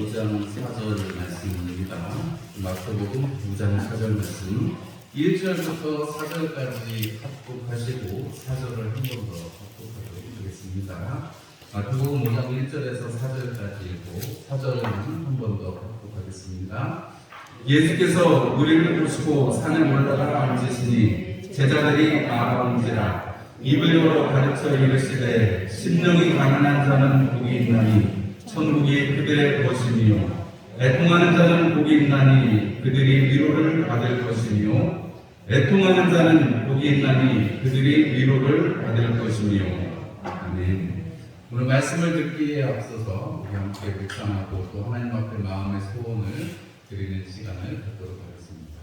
5장 4절 말씀입니다. 마태복음 9장 4절 말씀 1절부터 4절까지 합독하시고 4절을 한 번 더 합독하도록 하겠습니다. 마태복음 5장 1절에서 4절까지 읽고 4절은 한 번 더 합독하겠습니다. 예수께서 무리를 보시고 산에 올라가 앉으시니 제자들이 나아온지라 입을 열어 가르쳐 이르시되 심령이 가난한 자는 복이 있나니 천국이 그들의 것이며 애통하는 자는 복이 있나니 그들이 위로를 받을 것이며 애통하는 자는 복이 있나니 그들이 위로를 받을 것이며. 아멘. 오늘 말씀을 듣기에 앞서서 우리 함께 묵상하고 또 하나님 앞에 마음의 소원을 드리는 시간을 갖도록 하겠습니다.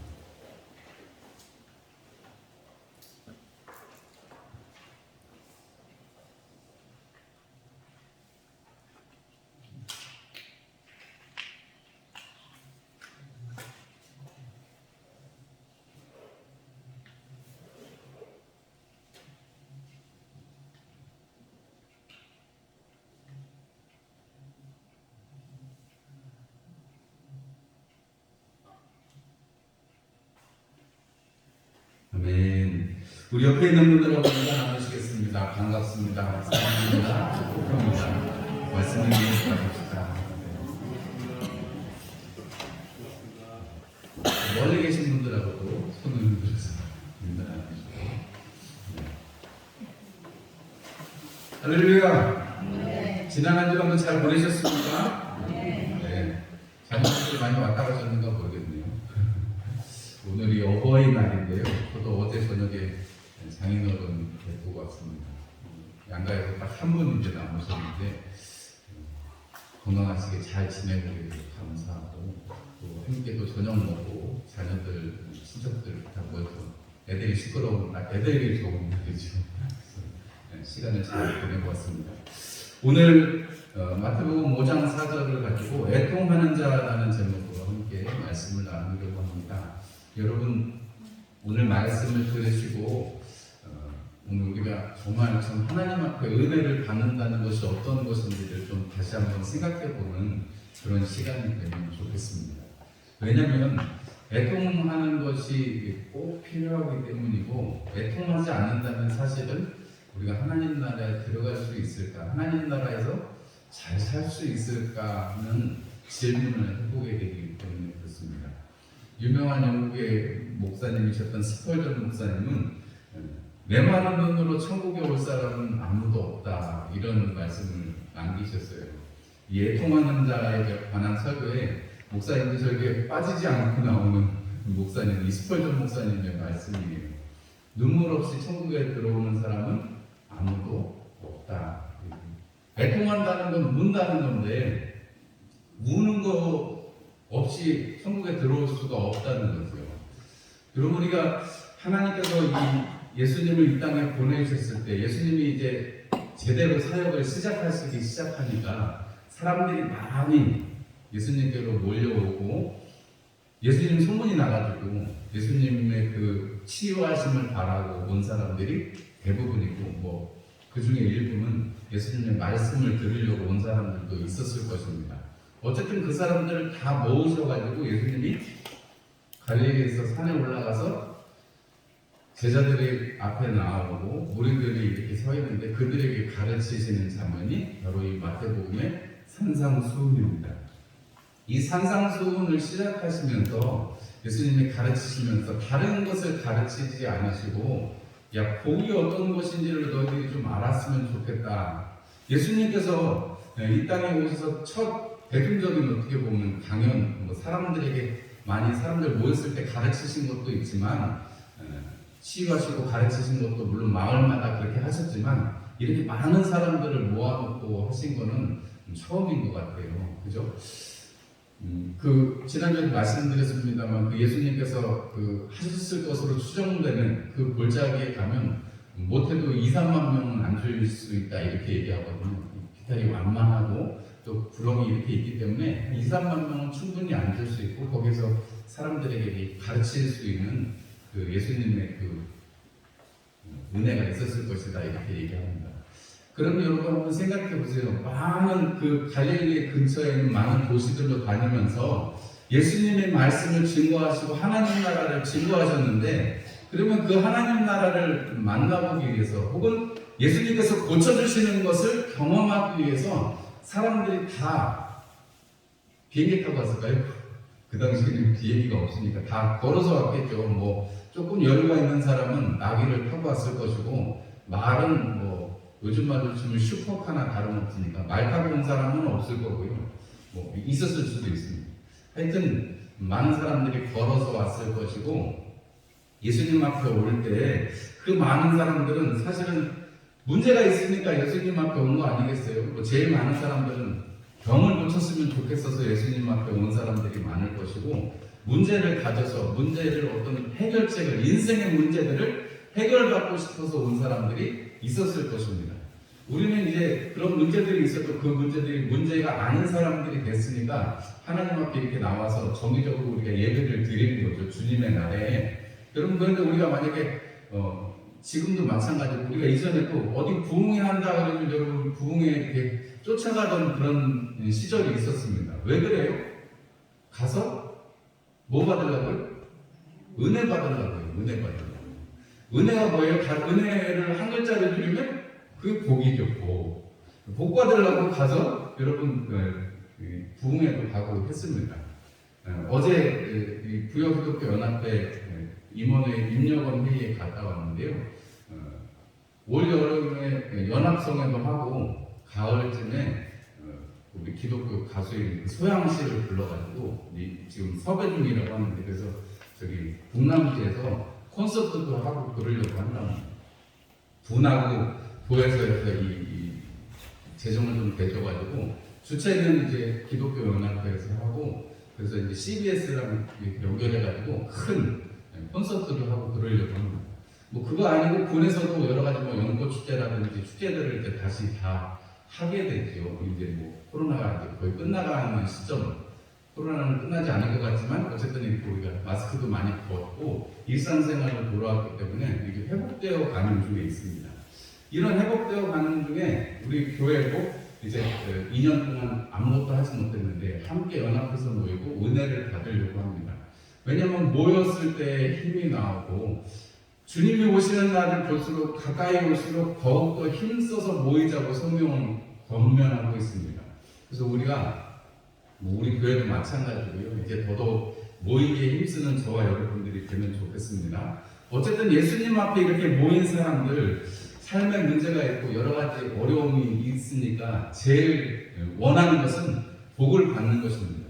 아멘. 우리 옆에 있는 분들하고 인사 나누시겠습니다. 반갑습니다. 사랑합니다. 축복합니다. 말씀을 나눕시다. 멀리 계신 분들하고도 손을 들어서 인사 나누시고. 할렐루야. 네. 지난 한 주간도 잘 보내셨습니까? 네. 자녀분들이 많이 왔다 가셨는가 모르겠네요. 오늘이 어버이날인데요. 저도 어제 저녁에 장인어른 뵙고 왔습니다. 양가에서 딱 한 분 이제 남으셨는데 건강하시게 잘 지내고 계셔서 감사하고 또 함께 또 저녁 먹고 자녀들, 친척들 다 모여서 애들이 시끄러운 애들이 조금 그렇죠. 시간을 잘 보내고 왔습니다. 오늘 마태복음 5장 4절을 가지고 애통하는 자라는 제목으로 함께 말씀을 나누려고 합니다. 여러분 오늘 말씀을 들으시고 오늘 우리가 정말 참 하나님 앞에 은혜를 받는다는 것이 어떤 것인지를 좀 다시 한번 생각해보는 그런 시간이 되면 좋겠습니다. 왜냐하면 애통하는 것이 꼭 필요하기 때문이고 애통하지 않는다면 사실은 우리가 하나님 나라에 들어갈 수 있을까, 하나님 나라에서 잘 살 수 있을까 하는 질문을 해보게 되기 때문에 그렇습니다. 유명한 영국의 목사님이셨던 스펄전 목사님은 메마른 눈으로 천국에 올 사람은 아무도 없다 이런 말씀을 남기셨어요. 이 애통하는 자에 관한 설교에 목사님들 설교에 빠지지 않고 나오는 목사님, 이 스펄전 목사님의 말씀이에요. 눈물 없이 천국에 들어오는 사람은 아무도 없다. 애통한다는 건 운다는 건데 우는 거 없이 천국에 들어올 수가 없다는 거죠. 여러분 우리가 하나님께서 이 예수님을 이 땅에 보내주셨을 때 예수님이 이제 제대로 사역을 시작하시기 시작하니까 사람들이 많이 예수님께로 몰려오고 예수님 소문이 나가지고 예수님의 그 치유하심을 바라고 온 사람들이 대부분이고 뭐 그 중에 일부는 예수님의 말씀을 들으려고 온 사람들도 있었을 것입니다. 어쨌든 그 사람들을 다 모으셔가지고 예수님이 갈릴리에서 산에 올라가서 제자들이 앞에 나오고 무리들이 이렇게 서 있는데 그들에게 가르치시는 장면이 바로 이 마태복음의 산상수훈입니다. 이 산상수훈을 시작하시면서 예수님이 가르치시면서 다른 것을 가르치지 않으시고 야 복이 어떤 것인지를 너희들이 좀 알았으면 좋겠다. 예수님께서 이 땅에 오셔서 첫 대중적인 어떻게 보면 강연, 사람들에게 많이 사람들 모였을 때 가르치신 것도 있지만 치유하시고 가르치신 것도 물론 마을마다 그렇게 하셨지만 이렇게 많은 사람들을 모아놓고 하신 거는 처음인 것 같아요. 그죠? 그 지난주에 말씀드렸습니다만 그 예수님께서 그 하셨을 것으로 추정되는 그 골짜기에 가면 못해도 2-3만 명은 앉을 수 있다 이렇게 얘기하거든요. 기타리 완만하고 또 구렁이 이렇게 있기 때문에 2-3만 명은 충분히 앉을 수 있고 거기서 사람들에게 가르칠 수 있는 그 예수님의 그 은혜가 있었을 것이다 이렇게 얘기합니다. 그럼 여러분 한번 생각해 보세요. 많은 그 갈릴리 근처에 있는 많은 도시들로 다니면서 예수님의 말씀을 증거하시고 하나님 나라를 증거하셨는데, 그러면 그 하나님 나라를 만나보기 위해서 혹은 예수님께서 고쳐주시는 것을 경험하기 위해서 사람들이 다 비행기 타고 왔을까요? 그 당시에는 비행기가 없으니까 다 걸어서 왔겠죠. 뭐 조금 여유가 있는 사람은 나귀를 타고 왔을 것이고, 말은 뭐 요즘 말로 치면 슈퍼카나 다름없으니까 말 타고 온 사람은 없을 거고요. 뭐 있었을 수도 있습니다. 하여튼 많은 사람들이 걸어서 왔을 것이고, 예수님 앞에 올 때 그 많은 사람들은 사실은 문제가 있으니까 예수님 앞에 온 거 아니겠어요? 뭐 제일 많은 사람들은 병을 고쳤으면 좋겠어서 예수님 앞에 온 사람들이 많을 것이고, 문제를 가져서 문제를 어떤 해결책을, 인생의 문제들을 해결받고 싶어서 온 사람들이 있었을 것입니다. 우리는 이제 그런 문제들이 있어도 그 문제들이 문제가 아닌 사람들이 됐으니까 하나님 앞에 이렇게 나와서 정기적으로 우리가 예배를 드리는 거죠. 주님의 날에. 여러분, 그런데 우리가 만약에 지금도 마찬가지고, 우리가 이전에도 어디 부흥회 한다 그러면 여러분 부흥회 이렇게 쫓아가던 그런 시절이 있었습니다. 왜 그래요? 가서 뭐 받으려고요? 은혜 받으려고요. 은혜 받으려고. 은혜가 뭐예요? 은혜를 한 글자로 줄이면 그게 복이죠. 복 받으려고 가서 여러분 부흥회도 가고 했습니다. 어제 부여기독교연합회 임원회 임력원 회의에 갔다 왔는데요. 올 여름에 연합성회도 하고 가을쯤에 우리 기독교 가수인 소양 씨를 불러가지고 지금 섭외 중이라고 하는데, 그래서 저기 북남지에서 콘서트도 하고 그러려고 한답니다. 분하고 교회에서 이 재정을 좀 대줘가지고 주최는 이제 기독교연합회에서 하고, 그래서 이제 CBS랑 연결해가지고 큰 콘서트를 하고 그러려고 합니다. 뭐 그거 아니고 군에서도 여러 가지 뭐 연고 축제라든지 축제들을 이제 다시 다 하게 되죠. 이제 뭐 코로나가 이제 거의 끝나가는 시점, 코로나는 끝나지 않을 것 같지만 어쨌든 이렇게 우리가 마스크도 많이 벗고 일상생활로 돌아왔기 때문에 이게 회복되어 가는 중에 있습니다. 이런 회복되어 가는 중에 우리 교회도 이제 2년 동안 아무것도 하지 못했는데 함께 연합해서 모이고 은혜를 받으려고 합니다. 왜냐하면 모였을 때 힘이 나오고, 주님이 오시는 날을 볼수록 가까이 올수록 더욱더 힘써서 모이자고 성경은 권면하고 있습니다. 그래서 우리가 우리 교회도 마찬가지고요. 이제 더더욱 모이기에 힘쓰는 저와 여러분들이 되면 좋겠습니다. 어쨌든 예수님 앞에 이렇게 모인 사람들, 삶에 문제가 있고 여러 가지 어려움이 있으니까 제일 원하는 것은 복을 받는 것입니다.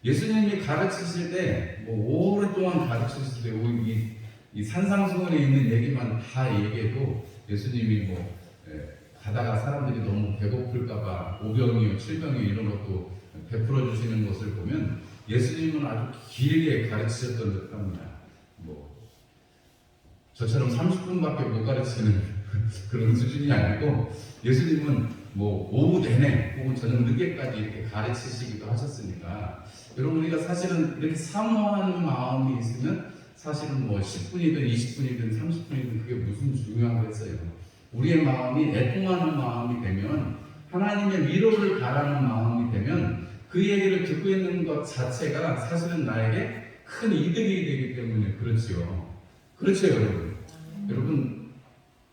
예수님이 가르치실 때 뭐 오랫동안 가르치실 때 이 산상수훈에 있는 얘기만 다 얘기해도 예수님이 뭐 가다가 사람들이 너무 배고플까봐 오병이요, 칠병이요 이런 것도 베풀어 주시는 것을 보면 예수님은 아주 길게 가르치셨던 듯합니다. 뭐 저처럼 30분밖에 못 가르치는 그런 수준이 아니고, 예수님은 뭐 오후 내내 혹은 저녁 늦게까지 이렇게 가르치시기도 하셨으니까, 여러분 우리가 사실은 이렇게 사모하는 마음이 있으면 사실은 뭐 10분이든 20분이든 30분이든 그게 무슨 중요하겠어요. 우리의 마음이 애통하는 마음이 되면, 하나님의 위로를 바라는 마음이 되면 그 얘기를 듣고 있는 것 자체가 사실은 나에게 큰 이득이 되기 때문에 그렇지요. 그렇죠, 여러분. 여러분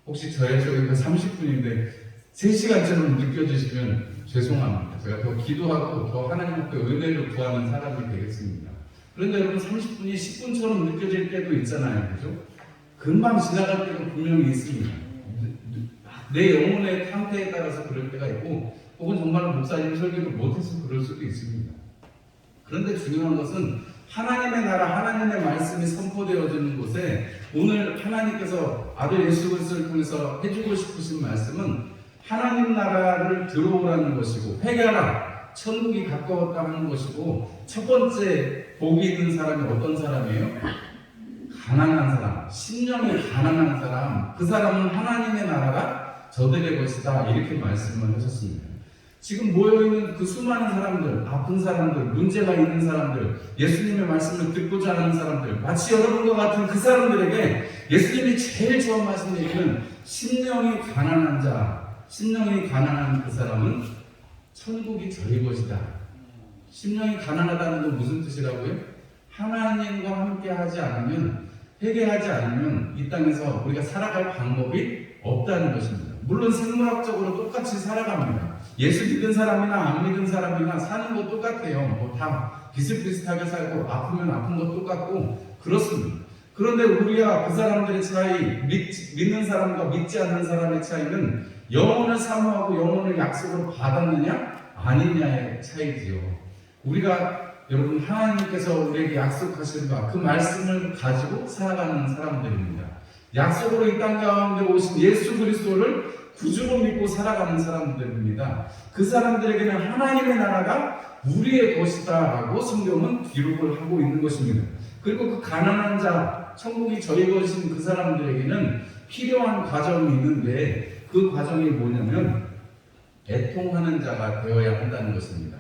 혹시 저의 저희가 30분인데 3시간처럼 느껴지시면 죄송합니다. 제가 더 기도하고 더 하나님 앞에 은혜를 구하는 사람이 되겠습니다. 그런데 여러분 30분이 10분처럼 느껴질 때도 있잖아요. 그죠? 금방 지나갈 때도 분명히 있습니다. 내 영혼의 상태에 따라서 그럴 때가 있고, 혹은 정말 목사님 설교를 못해서 그럴 수도 있습니다. 그런데 중요한 것은 하나님의 나라, 하나님의 말씀이 선포되어지는 곳에 오늘 하나님께서 아들 예수 그리스도를 통해서 해주고 싶으신 말씀은 하나님 나라를 들어오라는 것이고, 회개하라, 천국이 가까웠다 하는 것이고, 첫 번째 복이 있는 사람이 어떤 사람이에요? 가난한 사람, 심령이 가난한 사람, 그 사람은 하나님의 나라가 저들의 것이다, 이렇게 말씀을 하셨습니다. 지금 모여있는 그 수많은 사람들, 아픈 사람들, 문제가 있는 사람들, 예수님의 말씀을 듣고자 하는 사람들, 마치 여러분과 같은 그 사람들에게 예수님이 제일 처음 하신 얘기는 심령이 가난한 자, 심령이 가난한 그 사람은 천국이 저희 것이다. 심령이 가난하다는 건 무슨 뜻이라고요? 하나님과 함께 하지 않으면, 회개하지 않으면 이 땅에서 우리가 살아갈 방법이 없다는 것입니다. 물론 생물학적으로 똑같이 살아갑니다. 예수 믿은 사람이나 안 믿은 사람이나 사는 거 똑같아요. 뭐 다 비슷비슷하게 살고 아프면 아픈 거 똑같고 그렇습니다. 그런데 우리가 그 사람들의 차이, 믿는 사람과 믿지 않는 사람의 차이는 영혼을 사모하고 영혼을 약속으로 받았느냐 아니냐의 차이지요. 우리가 여러분 하나님께서 우리에게 약속하신 바 그 말씀을 가지고 살아가는 사람들입니다. 약속으로 이 땅 가운데 오신 예수 그리스도를 구주로 믿고 살아가는 사람들입니다. 그 사람들에게는 하나님의 나라가 우리의 것이다라고 성경은 기록을 하고 있는 것입니다. 그리고 그 가난한 자, 천국이 저희 것인 그 사람들에게는 필요한 과정이 있는데 그 과정이 뭐냐면 애통하는 자가 되어야 한다는 것입니다.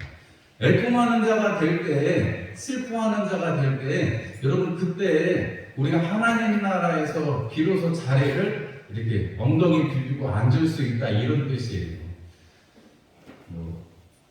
애통하는 자가 될 때, 슬퍼하는 자가 될 때, 여러분 그때 우리가 하나님 나라에서 비로소 자리를 이렇게 엉덩이 비비고 앉을 수 있다 이런 뜻이에요.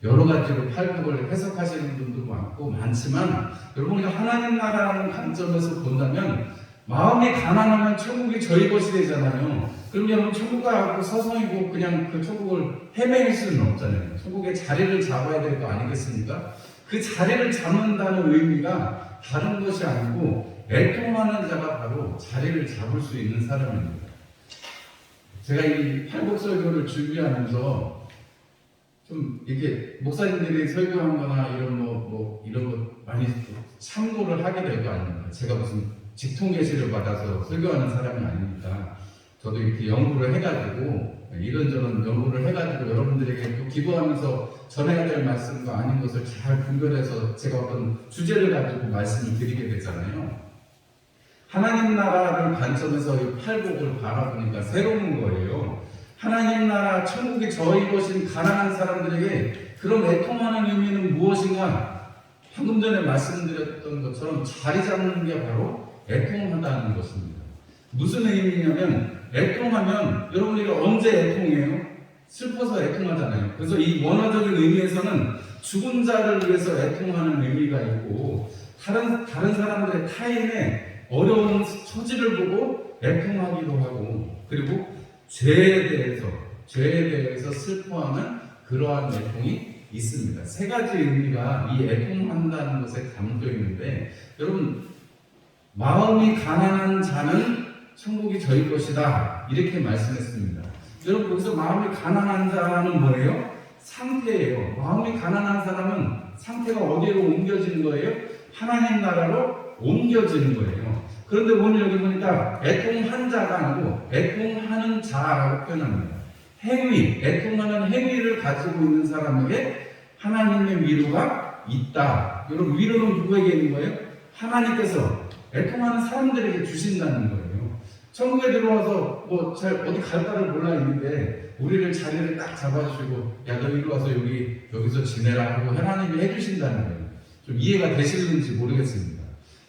여러 가지로 팔복을 해석하시는 분도 많지만 여러분 우리가 하나님 나라라는 관점에서 본다면 마음이 가난하면 천국이 저희 것이 되잖아요. 그럼 여러분 천국 가고 서성이고 그냥 그 천국을 헤매일 수는 없잖아요. 천국에 자리를 잡아야 될 거 아니겠습니까? 그 자리를 잡는다는 의미가 다른 것이 아니고 애통하는 자가 바로 자리를 잡을 수 있는 사람입니다. 제가 이 팔복설교를 준비하면서 좀 이렇게 목사님들이 설교한 거나 이런 이런 거 많이 참고를 하게 될 거 아닙니까? 제가 무슨 직통 계시를 받아서 설교하는 사람이 아니니까 저도 이렇게 연구를 해가지고 이런저런 연구를 해가지고 여러분들에게 또 기도하면서 전해야 될 말씀과 아닌 것을 잘 분별해서 제가 어떤 주제를 가지고 말씀을 드리게 되잖아요. 하나님 나라를 관점에서 이 팔복을 바라보니까 새로운 거예요. 하나님 나라 천국이 저희 것인 가난한 사람들에게 그런 애통하는 의미는 무엇인가? 방금 전에 말씀드렸던 것처럼 자리 잡는 게 바로 애통하다는 것입니다. 무슨 의미냐면 애통하면 여러분 우리가 언제 애통해요? 슬퍼서 애통하잖아요. 그래서 이 원어적인 의미에서는 죽은 자를 위해서 애통하는 의미가 있고 다른 사람들의 타인의 어려운 처지를 보고 애통하기도 하고 그리고 죄에 대해서 슬퍼하는 그러한 애통이 있습니다. 세 가지 의미가 이 애통한다는 것에 담겨 있는데 여러분 마음이 가난한 자는 천국이 저희 것이다 이렇게 말씀했습니다. 여러분 거기서 마음이 가난한 자는 뭐예요? 상태예요. 마음이 가난한 사람은 상태가 어디로 옮겨지는 거예요? 하나님 나라로 옮겨지는 거예요. 그런데 오늘 여기 보니까 애통한 자가 아니고 애통하는 자라고 표현합니다. 애통하는 행위를 가지고 있는 사람에게 하나님의 위로가 있다. 여러분 위로는 누구에게 있는 거예요? 하나님께서 애통하는 사람들에게 주신다는 거예요. 천국에 들어와서 어디 갈 바를 몰라 있는데 우리를 자리를 딱 잡아주시고 야 너 이리 와서 여기서 지내라 하고 하나님이 해주신다는 거예요. 좀 이해가 되시는지 모르겠습니다.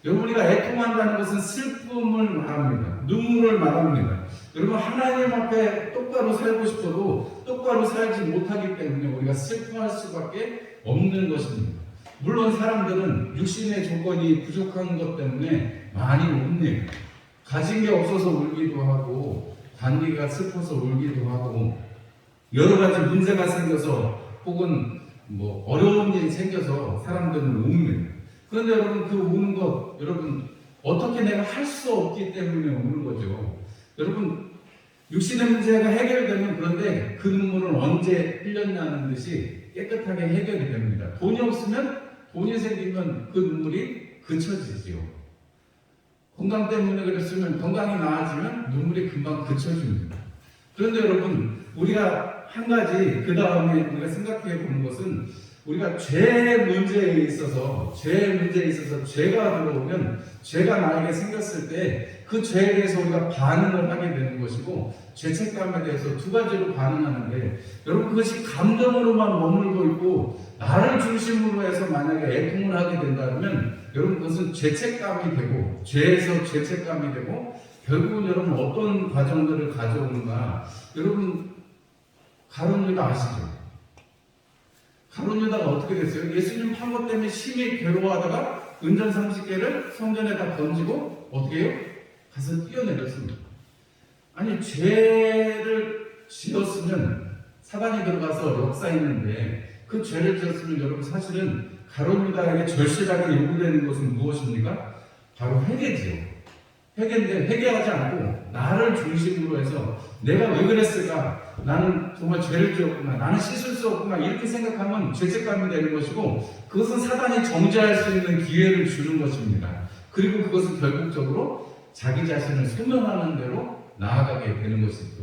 여러분 우리가 애통한다는 것은 슬픔을 말합니다. 눈물을 말합니다. 여러분 하나님 앞에 똑바로 살고 싶어도 똑바로 살지 못하기 때문에 우리가 슬퍼할 수밖에 없는 것입니다. 물론 사람들은 육신의 조건이 부족한 것 때문에 많이 울네요. 가진 게 없어서 울기도 하고 단기가 슬퍼서 울기도 하고 여러 가지 문제가 생겨서 혹은 어려운 일이 생겨서 사람들은 웁니다. 그런데 여러분 그 우는 것 여러분 어떻게 내가 할 수 없기 때문에 우는 거죠. 여러분 육신의 문제가 해결되면 그런데 그 눈물은 언제 흘렸냐는 듯이 깨끗하게 해결이 됩니다. 돈이 생기면 그 눈물이 그쳐지죠. 건강 때문에 그랬으면 건강이 나아지면 눈물이 금방 그쳐집니다. 그런데 여러분 우리가 한 가지 그 다음에 우리가 생각해 보는 것은 우리가 죄 문제에 있어서 죄가 들어오면 죄가 나에게 생겼을 때 그 죄에 대해서 우리가 반응을 하게 되는 것이고 죄책감에 대해서 두 가지로 반응하는데 여러분 그것이 감정으로만 머물고 있고 나를 중심으로 해서 만약에 애통을 하게 된다면 여러분 그것은 죄책감이 되고 죄에서 죄책감이 되고 결국은 여러분 어떤 과정들을 가져오는가 여러분 가룟 유다 아시죠? 가룟 유다가 어떻게 됐어요? 예수님 판거 때문에 심히 괴로워하다가 은전 30개를 성전에다 던지고 어떻게 해요? 가서 뛰어내렸습니다. 아니 죄를 지었으면 사단이 들어가서 역사했는데 그 죄를 지었으면 여러분 사실은 가룟 유다에게 절실하게 요구되는 것은 무엇입니까? 바로 회개지요. 회개인데 회개하지 않고 나를 중심으로 해서 내가 왜 그랬을까? 나는 정말 죄를 지었구나. 나는 씻을 수 없구나. 이렇게 생각하면 죄책감이 되는 것이고 그것은 사단이 정죄할 수 있는 기회를 주는 것입니다. 그리고 그것은 결국적으로 자기 자신을 소멸하는 대로 나아가게 되는 것이죠.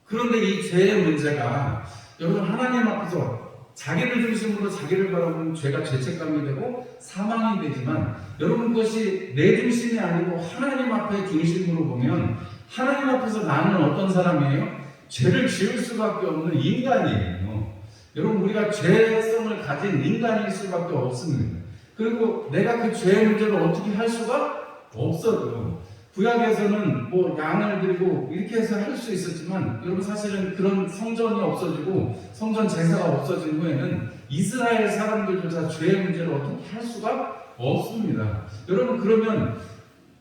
그런데 이 죄의 문제가 여러분 하나님 앞에서 자기를 중심으로 자기를 바라보면 죄가 죄책감이 되고 사망이 되지만 여러분 그것이 내 중심이 아니고 하나님 앞에 중심으로 보면 하나님 앞에서 나는 어떤 사람이에요? 죄를 지을 수밖에 없는 인간이에요. 여러분 우리가 죄성을 가진 인간일 수밖에 없습니다. 그리고 내가 그 죄의 문제를 어떻게 할 수가 없어요. 구약에서는 뭐 양을 들고 이렇게 해서 할 수 있었지만 여러분 사실은 그런 성전이 없어지고 성전 제사가 없어진 후에는 이스라엘 사람들조차 죄의 문제를 어떻게 할 수가 없습니다. 여러분 그러면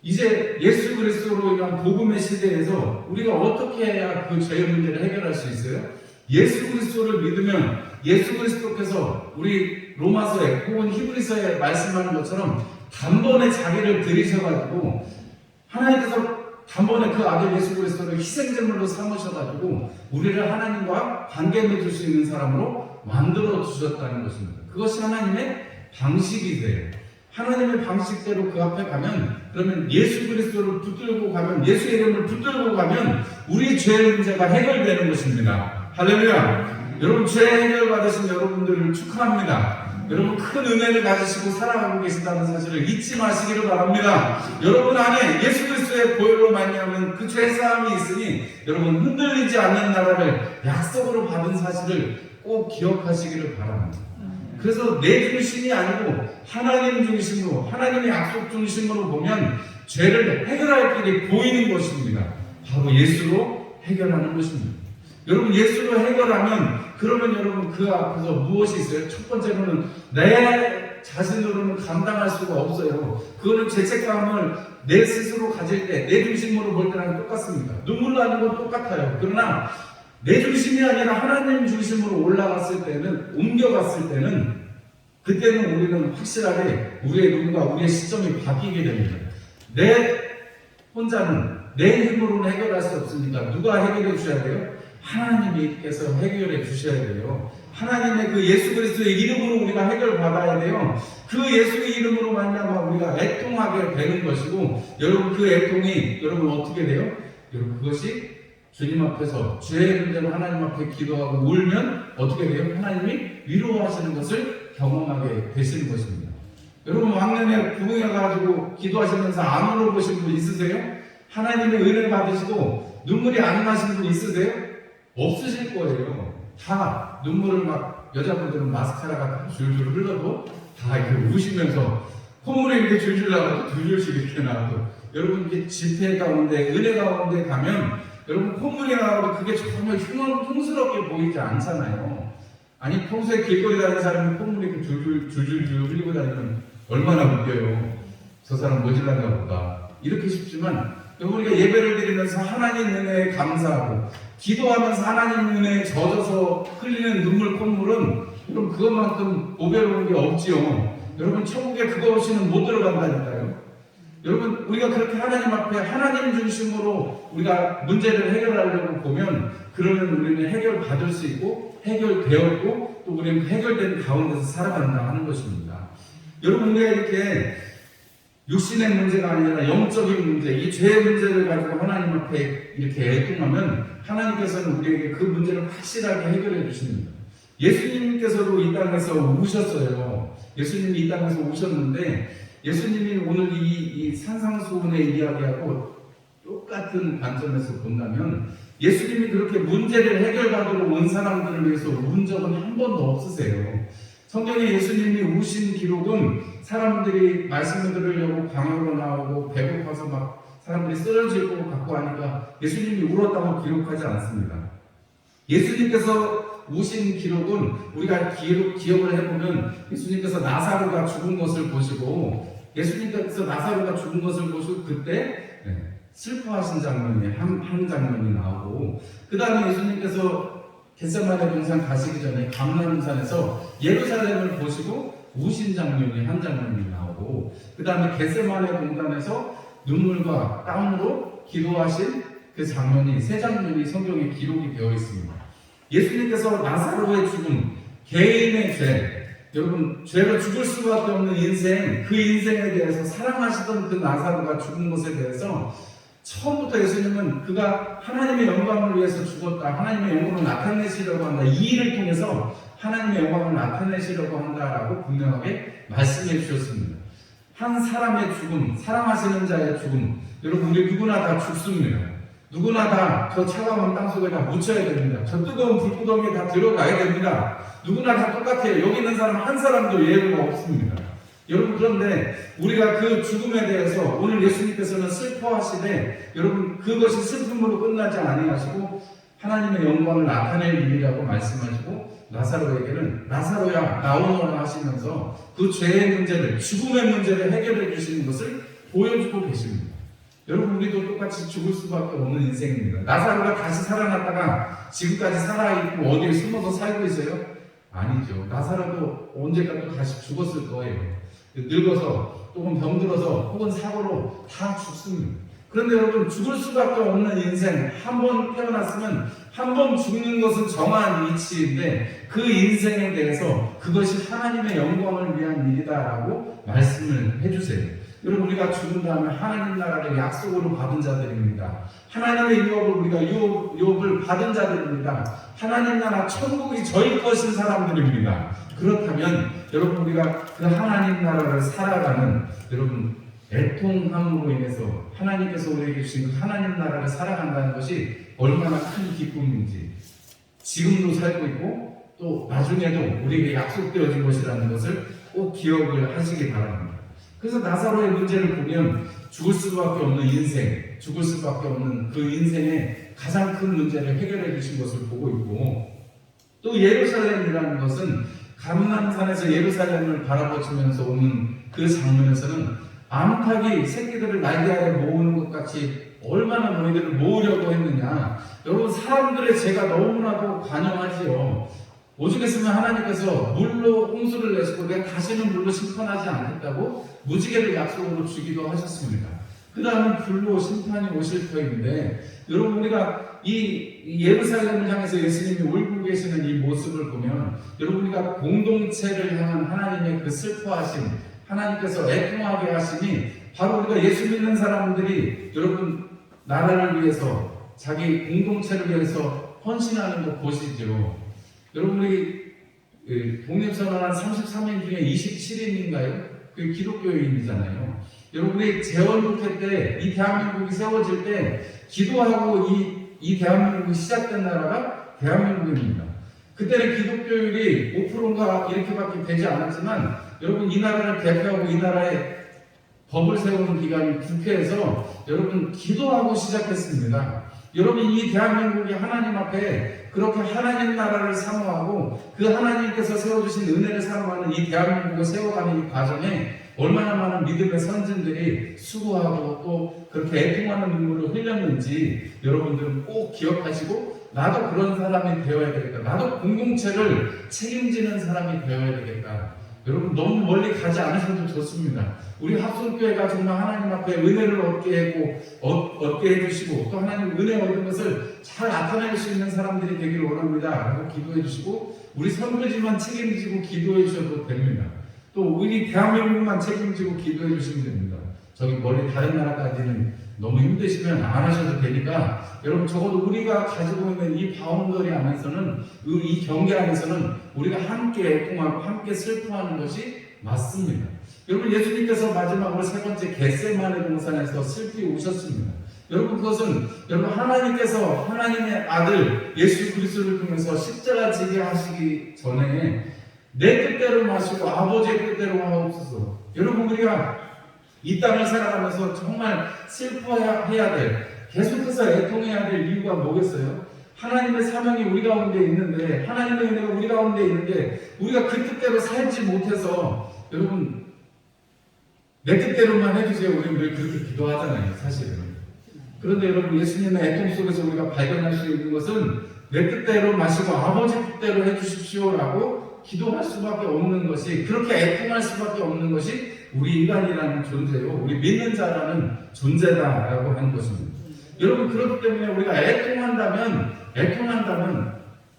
이제 예수 그리스도로 인한 복음의 시대에서 우리가 어떻게 해야 그 죄의 문제를 해결할 수 있어요? 예수 그리스도를 믿으면 예수 그리스도께서 우리 로마서에 혹은 히브리서에 말씀하는 것처럼 단번에 자기를 들이셔가지고 하나님께서 단번에 그 아들 예수 그리스도를 희생제물로 삼으셔가지고 우리를 하나님과 관계 맺을 수 있는 사람으로 만들어 주셨다는 것입니다. 그것이 하나님의 방식이세요. 하나님의 방식대로 그 앞에 가면 그러면 예수 그리스도를 붙들고 가면 예수의 이름을 붙들고 가면 우리 죄의 문제가 해결되는 것입니다. 할렐루야. 여러분 죄 해결 받으신 여러분들을 축하합니다. 여러분 큰 은혜를 가지시고 살아가고 계신다는 사실을 잊지 마시기를 바랍니다. 여러분 안에 예수 그리스도의 보혈로 말미암은 그 죄사함이 있으니 여러분 흔들리지 않는 나라를 약속으로 받은 사실을 꼭 기억하시기를 바랍니다. 그래서 내 중심이 아니고 하나님 중심으로 하나님의 약속 중심으로 보면 죄를 해결할 길이 보이는 것입니다. 바로 예수로 해결하는 것입니다. 여러분 예수로 해결하면 그러면 여러분 그 앞에서 무엇이 있어요? 첫 번째로는 내 자신으로는 감당할 수가 없어요. 그거는 죄책감을 내 스스로 가질 때 내 중심으로 볼 때랑 똑같습니다. 눈물 나는 건 똑같아요. 그러나 내 중심이 아니라 하나님 중심으로 올라갔을 때는 옮겨갔을 때는 그때는 우리는 확실하게 우리의 눈과 우리의 시점이 바뀌게 됩니다. 내 혼자는 내 힘으로는 해결할 수 없으니까 누가 해결해 주셔야 돼요? 하나님께서 해결해 주셔야 돼요. 하나님의 그 예수 그리스도의 이름으로 우리가 해결받아야 돼요. 그 예수의 이름으로 말미암아 우리가 애통하게 되는 것이고 여러분 그 애통이 여러분 어떻게 돼요? 여러분 그것이 주님 앞에서 죄의 문제로 하나님 앞에 기도하고 울면 어떻게 돼요? 하나님이 위로하시는 것을 경험하게 되시는 것입니다. 여러분 왕년에 부흥해가지고 기도하시면서 안 울어보신 분 있으세요? 하나님의 은혜를 받으시고 눈물이 안 나시는 분 있으세요? 없으실 거예요. 다 눈물을 막 여자분들은 마스카라가 줄줄 흘러도 다 이렇게 우시면서 콧물이 이렇게 줄줄 나가도 두 줄씩 이렇게 나와도 여러분 이게 집회 가운데 은혜 가운데 가면 여러분 콧물이 나와도 그게 전혀 흉스럽게 보이지 않잖아요. 아니 평소에 길거리 다니는 사람이 콧물이 이렇게 줄줄 흘리고 다니면 얼마나 웃겨요. 저 사람 모질란가 보다 이렇게 싶지만 우리가 예배를 드리면서 하나님 은혜에 감사하고 기도하면서 하나님 은혜에 젖어서 흘리는 눈물 콧물은 여러분 그것만큼 보배로운 게 없지요. 여러분 천국에 그거 없이는 못 들어간다니까요. 여러분 우리가 그렇게 하나님 앞에 하나님 중심으로 우리가 문제를 해결하려고 보면 그러면 우리는 해결받을 수 있고 해결되었고 또 우리는 해결된 가운데서 살아간다 하는 것입니다. 여러분 우리가 이렇게 육신의 문제가 아니라 영적인 문제, 이 죄의 문제를 가지고 하나님 앞에 이렇게 애통하면 하나님께서는 우리에게 그 문제를 확실하게 해결해 주십니다. 예수님께서도 이 땅에서 우셨어요. 예수님이 이 땅에서 우셨는데 예수님이 오늘 이 산상수훈의 이야기하고 똑같은 관점에서 본다면 예수님이 그렇게 문제를 해결받으러 온 사람들을 위해서 운 적은 한 번도 없으세요. 성경에 예수님이 우신 기록은 사람들이 말씀을 들으려고 광야로 나오고 배고파서 막 사람들이 쓰러질 것 같고 하니까 예수님이 울었다고 기록하지 않습니다. 예수님께서 오신 기록은 우리가 기억을 해보면 예수님께서 나사로가 죽은 것을 보시고 예수님께서 나사로가 죽은 것을 보시고 그때 슬퍼하신 장면이 한 장면이 나오고 그 다음에 예수님께서 겟세마네 동산 가시기 전에 감람산에서 예루살렘을 보시고 우신 장면이 한 장면이 나오고 그 다음에 겟세마네 동산에서 눈물과 땀으로 기도하신 그 장면이 세 장면이 성경에 기록이 되어 있습니다. 예수님께서 나사로의 죽음, 개인의 죄, 여러분 죄로 죽을 수밖에 없는 인생, 그 인생에 대해서 사랑하시던 그 나사로가 죽은 것에 대해서 처음부터 예수님은 그가 하나님의 영광을 위해서 죽었다, 하나님의 영광을 나타내시려고 한다, 이 일을 통해서 하나님의 영광을 나타내시려고 한다라고 분명하게 말씀해 주셨습니다. 한 사람의 죽음, 사랑하시는 자의 죽음, 여러분 우리 누구나 다 죽습니다. 누구나 다 저 차가운 땅속에 다 묻혀야 됩니다. 저 뜨거운 불구덩이에 다 들어가야 됩니다. 누구나 다 똑같아요. 여기 있는 사람 한 사람도 예외가 없습니다. 여러분 그런데 우리가 그 죽음에 대해서 오늘 예수님께서는 슬퍼하시되 여러분 그것이 슬픔으로 끝나지 아니하시고 하나님의 영광을 나타낼 일이라고 말씀하시고 나사로에게는 나사로야 나오너라 하시면서 그 죄의 문제를 죽음의 문제를 해결해 주시는 것을 보여주고 계십니다. 여러분 우리도 똑같이 죽을 수밖에 없는 인생입니다. 나사로가 다시 살아났다가 지금까지 살아있고 어디에 숨어서 살고 있어요? 아니죠. 나사로도 언젠가 또 다시 죽었을 거예요. 늙어서 또는 병들어서 혹은 사고로 다 죽습니다. 그런데 여러분 죽을 수밖에 없는 인생, 한 번 태어났으면 한 번 죽는 것은 정한 이치인데 그 인생에 대해서 그것이 하나님의 영광을 위한 일이다라고 말씀을 해주세요. 여러분 우리가 죽은 다음에 하나님 나라를 약속으로 받은 자들입니다. 하나님의 유업을 우리가 유업을 받은 자들입니다. 하나님 나라 천국이 저희 것인 사람들입니다. 그렇다면 여러분 우리가 그 하나님 나라를 살아가는 여러분 애통함으로 인해서 하나님께서 우리에게 주신 그 하나님 나라를 살아간다는 것이 얼마나 큰 기쁨인지 지금도 살고 있고 또 나중에도 우리에게 약속되어진 것이라는 것을 꼭 기억을 하시기 바랍니다. 그래서 나사로의 문제를 보면 죽을 수밖에 없는 인생, 죽을 수밖에 없는 그 인생의 가장 큰 문제를 해결해 주신 것을 보고 있고 또 예루살렘이라는 것은 감람산에서 예루살렘을 바라보시면서 오는 그 장면에서는 암탉이 새끼들을 날개 아래 모으는 것 같이 얼마나 너희들을 모으려고 했느냐. 여러분 사람들의 죄가 너무나도 관영하지요. 오죽했으면 하나님께서 물로 홍수를 내시고 내가 다시는 물로 심판하지 않겠다고 무지개를 약속으로 주기도 하셨습니다. 그 다음에 불로 심판이 오실 터인데 여러분 우리가 이 예루살렘을 향해서 예수님이 울고 계시는 이 모습을 보면 여러분 우리가 공동체를 향한 하나님의 그 슬퍼하심 하나님께서 애통하게 하심이 바로 우리가 예수 믿는 사람들이 여러분 나라를 위해서 자기 공동체를 위해서 헌신하는 거 보시죠. 여러분 우리 독립선언한 33인 중에 27인인가요? 그 기독교인이잖아요. 여러분 우리 재헌국회 때 이 대한민국이 세워질 때 기도하고 이 대한민국이 시작된 나라가 대한민국입니다. 그때는 기독교율이 5%인가 이렇게밖에 되지 않았지만 여러분 이 나라를 대표하고 이 나라에 법을 세우는 기관이 국회에서 여러분 기도하고 시작했습니다. 여러분 이 대한민국이 하나님 앞에 그렇게 하나님 나라를 사모하고 그 하나님께서 세워주신 은혜를 사모하는 이 대한민국을 세워가는 이 과정에 얼마나 많은 믿음의 선진들이 수고하고 또 그렇게 애통하는 눈물을 흘렸는지 여러분들은 꼭 기억하시고 나도 그런 사람이 되어야 되겠다. 나도 공동체를 책임지는 사람이 되어야 되겠다. 여러분 너무 멀리 가지 않으셔도 좋습니다. 우리 합성교회가 정말 하나님 앞에 은혜를 얻게 해주시고 또 하나님 은혜 얻은 것을 잘 나타낼 수 있는 사람들이 되기를 원합니다 라고 기도해 주시고 우리 선교지만 책임지고 기도해 주셔도 됩니다. 또 우리 대한민국만 책임지고 기도해 주시면 됩니다. 저기 멀리 다른 나라까지는 너무 힘드시면 안 하셔도 되니까 여러분 적어도 우리가 가지고 있는 이 바운더리 안에서는 이 경계 안에서는 우리가 함께 애통하고 함께 슬퍼하는 것이 맞습니다. 여러분 예수님께서 마지막으로 세 번째 겟세마네 동산에서 슬피 우셨습니다. 여러분 그것은 여러분 하나님께서 하나님의 아들 예수 그리스도를 통해서 십자가 지게 하시기 전에 내 뜻대로 마시고 아버지의 뜻대로 하옵소서. 여러분 우리가 이 땅을 살아가면서 정말 슬퍼해야 될 계속해서 애통해야 될 이유가 뭐겠어요? 하나님의 사명이 우리 가운데 있는데, 하나님의 은혜가 우리 가운데 있는데, 우리가 그 뜻대로 살지 못해서, 여러분, 내 뜻대로만 해주세요. 우리는 늘 그렇게 기도하잖아요, 사실은. 그런데 여러분, 예수님의 애통 속에서 우리가 발견할 수 있는 것은 내 뜻대로 마시고 아버지 뜻대로 해주십시오라고 기도할 수밖에 없는 것이, 그렇게 애통할 수밖에 없는 것이 우리 인간이라는 존재요, 우리 믿는 자라는 존재다라고 하는 것입니다. 여러분, 그렇기 때문에 우리가 애통한다면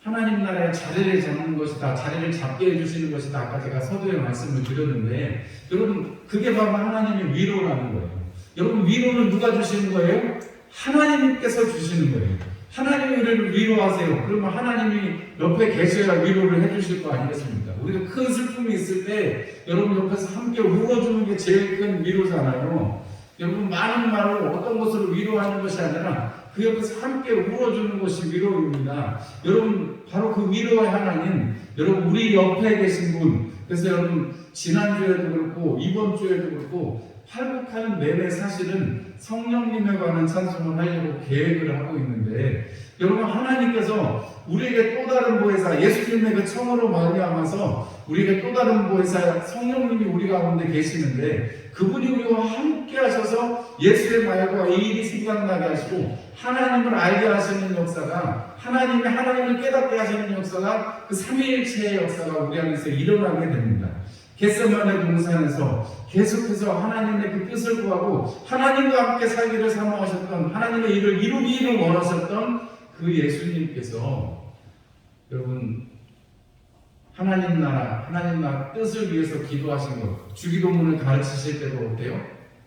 하나님 나라의 자리를 잡는 것이다, 자리를 잡게 해주시는 것이다. 아까 제가 서두에 말씀을 드렸는데, 여러분, 그게 바로 하나님의 위로라는 거예요. 여러분, 위로는 누가 주시는 거예요? 하나님께서 주시는 거예요. 하나님이 우리를 위로하세요. 그러면 하나님이 옆에 계셔야 위로를 해주실 거 아니겠습니까? 우리가 큰 슬픔이 있을 때 여러분 옆에서 함께 울어주는 게 제일 큰 위로잖아요. 여러분, 많은 말로 어떤 것으로 위로하는 것이 아니라 그 옆에서 함께 울어주는 것이 위로입니다. 여러분, 바로 그 위로의 하나님, 여러분 우리 옆에 계신 분. 그래서 여러분, 지난주에도 그렇고 이번 주에도 그렇고 팔복하는 내내 사실은 성령님에 관한 찬송을 하려고 계획을 하고 있는데, 여러분, 하나님께서 우리에게 또 다른 보혜사, 예수님의 그 청으로 말미암아서 우리에게 또 다른 보혜사 성령님이 우리 가운데 계시는데, 그분이 우리와 함께 하셔서 예수의 말과 이 일이 생각나게 하시고 하나님을 알게 하시는 역사가, 하나님을 깨닫게 하시는 역사가, 그 삼위일체의 역사가 우리 안에서 일어나게 됩니다. 겟세마네 동산에서 계속해서 하나님의 그 뜻을 구하고 하나님과 함께 살기를 사모하셨던, 하나님의 일을 이루기를 원하셨던 그 예수님께서, 여러분, 하나님 나라 뜻을 위해서 기도하신 것, 주기도문을 가르치실 때도 어때요?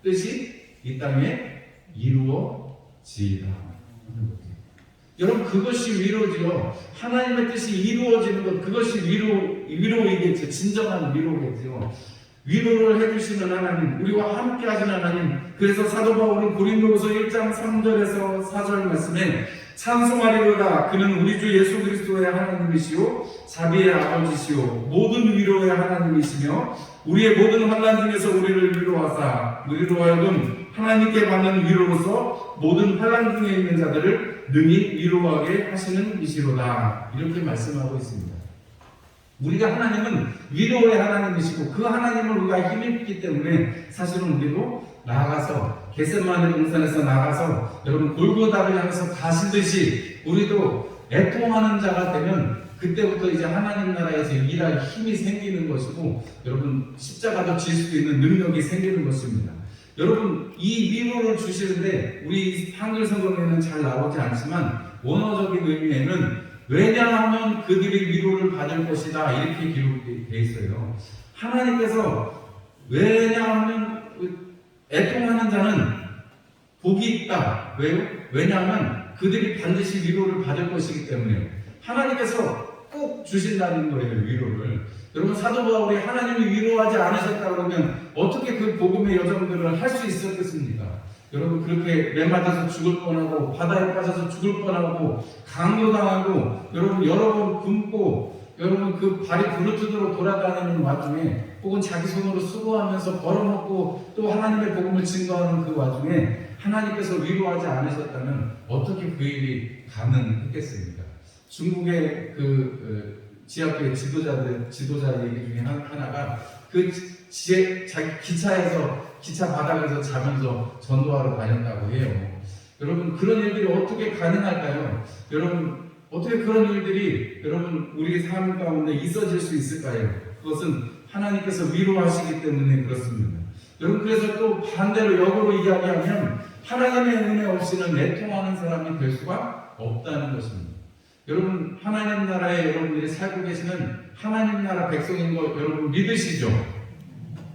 뜻이 이 땅에 이루어지이다. 여러분, 그것이 위로지요. 하나님의 뜻이 이루어지는 것, 그것이 위로이겠죠. 진정한 위로겠죠. 위로를 해주시는 하나님, 우리와 함께 하시는 하나님. 그래서 사도 바울은 고린도후서 1장 3절에서 4절 말씀에 찬송하리로다. 그는 우리 주 예수 그리스도의 하나님이시요 자비의 아버지시요 모든 위로의 하나님이시며 우리의 모든 환난 중에서 우리를 위로하사 우리로 하여금 하나님께 받는 위로로서 모든 환난 중에 있는 자들을 능히 위로하게 하시는 이시로다. 이렇게 말씀하고 있습니다. 우리가 하나님은 위로의 하나님이시고 그 하나님을 우리가 힘입기 때문에 사실은 우리도 나아가서 겟세마네 동산에서 나가서 여러분 골고다를 향해서 가시듯이 우리도 애통하는 자가 되면 그때부터 이제 하나님 나라에서 일할 힘이 생기는 것이고, 여러분 십자가도 질 수 있는 능력이 생기는 것입니다. 여러분, 이 위로를 주시는데 우리 한글 성경에는 잘 나오지 않지만 원어적인 의미에는 왜냐하면 그들이 위로를 받을 것이다 이렇게 기록되어 있어요. 하나님께서 왜냐하면 애통하는 자는 복이 있다. 왜요? 왜냐하면 그들이 반드시 위로를 받을 것이기 때문에 하나님께서 꼭 주신다는 거예요, 위로를. 여러분, 사도 바울이 하나님이 위로하지 않으셨다 그러면 어떻게 그 복음의 여정들을 할 수 있었겠습니까? 여러분, 그렇게 매맞아서 죽을 뻔하고 바다에 빠져서 죽을 뻔하고 강도당하고 여러분 여러 번 굶고 여러분 그 발이 부르트도록 돌아다니는 와중에 혹은 자기 손으로 수고하면서 벌어먹고 또 하나님의 복음을 증거하는 그 와중에 하나님께서 위로하지 않으셨다면 어떻게 그 일이 가능했겠습니까? 중국의 지하교회 지도자 얘기 중에 하나가 자기 기차 바닥에서 자면서 전도하러 다녔다고 해요. 여러분, 그런 일들이 어떻게 가능할까요? 여러분, 어떻게 그런 일들이 여러분 우리 삶 가운데 있어질 수 있을까요? 그것은 하나님께서 위로하시기 때문에 그렇습니다. 여러분, 그래서 또 반대로 역으로 이야기하면 하나님의 은혜 없이는 애통하는 사람이 될 수가 없다는 것입니다. 여러분, 하나님 나라에 여러분들이 살고 계시는 하나님 나라 백성인 거 여러분 믿으시죠?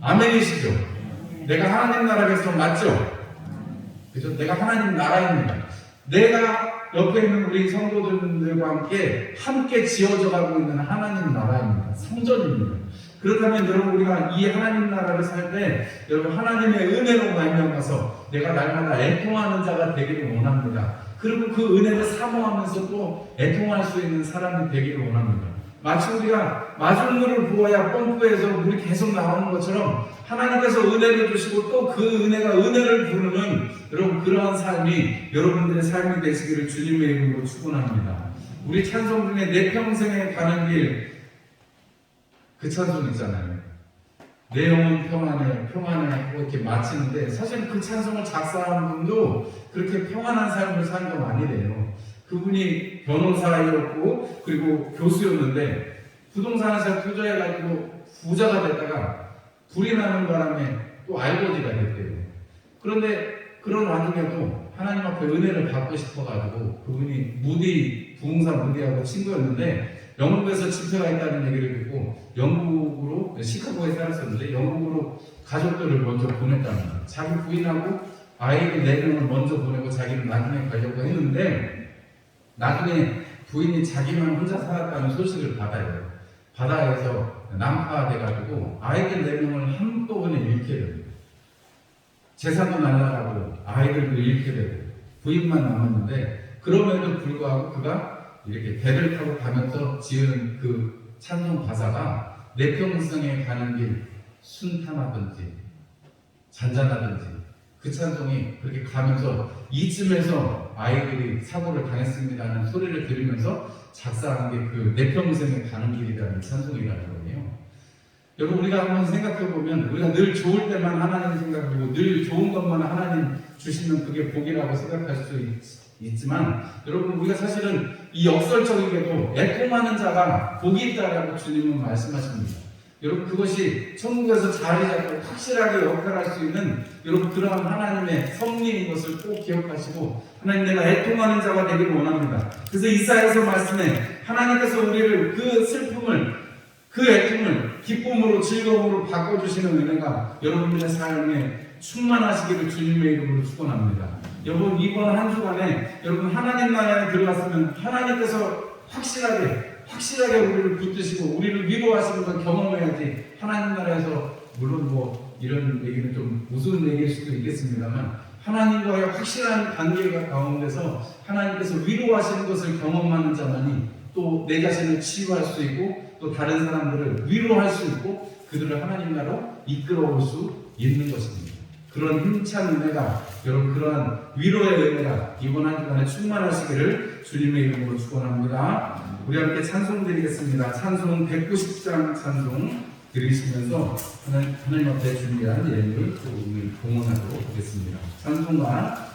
아멘이시죠? 내가 하나님 나라 백성 맞죠? 그죠? 내가 하나님 나라입니다. 내가 옆에 있는 우리 성도들과 함께 지어져 가고 있는 하나님 나라입니다. 성전입니다. 그렇다면 여러분, 우리가 이 하나님 나라를 살 때 여러분 하나님의 은혜로 말미암아서 내가 날마다 애통하는 자가 되기를 원합니다. 그리고 그 은혜를 사모하면서 또 애통할 수 있는 사람이 되기를 원합니다. 마치 우리가 마중물을 부어야 펌프에서 물이 계속 나오는 것처럼 하나님께서 은혜를 주시고 또 그 은혜가 은혜를 부르는 여러분 그러한 삶이 여러분들의 삶이 되시기를 주님의 이름으로 축원합니다. 우리 찬송 중에 내 평생에 가는 길 그 찬송 있잖아요. 내 영혼 평안해 평안해 하고 이렇게 마치는데 사실 그 찬송을 작사한 분도 그렇게 평안한 삶을 산 건 아니래요. 그분이 변호사였고 그리고 교수였는데 부동산에서 투자해가지고 부자가 됐다가 불이 나는 바람에 또 알거지가 됐대요. 그런데 그런 와중에도 하나님 앞에 은혜를 받고 싶어가지고 그분이 부동산 무디하고 친구였는데 영국에서 집회가 있다는 얘기를 듣고 영국으로 시카고에 살았었는데 영국으로 가족들을 먼저 보냈답니다. 자기 부인하고 아이들 4명을 먼저 보내고 자기는 나중에 가려고 했는데 나중에 부인이 자기만 혼자 살았다는 소식을 받아요. 바다에서 난파돼가지고 아이들 4명을 한꺼번에 잃게 됩니다. 재산도 날라가고 아이들도 잃게 되고 부인만 남았는데 그럼에도 불구하고 그가 이렇게 배를 타고 가면서 지은 그 찬송 가사가 내 평생에 가는 길 순탄하든지 잔잔하든지 그 찬송이 그렇게 가면서 이쯤에서 아이들이 사고를 당했습니다 하는 소리를 들으면서 작사한 게 그 내 평생에 가는 길이라는 찬송이라는 거예요. 여러분 우리가 한번 생각해보면 우리가 늘 좋을 때만 하나님 생각하고 늘 좋은 것만 하나님 주시면 그게 복이라고 생각할 수 있지만 여러분 우리가 사실은 이 역설적이게도 애통하는 자가 복이 있다라고 주님은 말씀하십니다. 여러분 그것이 천국에서 자리 잡고 확실하게 역할할 수 있는 여러분 그러한 하나님의 섭리인 것을 꼭 기억하시고 하나님 내가 애통하는 자가 되기를 원합니다. 그래서 이사야서 말씀에 하나님께서 우리를 그 슬픔을 그 애통을 기쁨으로 즐거움으로 바꿔주시는 은혜가 여러분들의 삶에 충만하시기를 주님의 이름으로 축원합니다. 여러분 이번 한 주간에 여러분 하나님 나라에 들어갔으면 하나님께서 확실하게 우리를 붙드시고 우리를 위로하시는 걸 경험해야지 하나님 나라에서 물론 뭐 이런 얘기는 좀 무서운 얘기일 수도 있겠습니다만 하나님과의 확실한 관계가 가운데서 하나님께서 위로하시는 것을 경험하는 자만이 또 내 자신을 치유할 수 있고 또 다른 사람들을 위로할 수 있고 그들을 하나님 나라로 이끌어올 수 있는 것입니다. 그런 힘찬 은혜가 여러분 그러한 위로의 은혜가 이번 한 주간에 충만하시기를 주님의 이름으로 축원합니다. 우리 함께 찬송 드리겠습니다. 찬송 190장 찬송 드리시면서 하나님 앞에 준비한 예물을 봉헌하도록 하겠습니다. 찬송가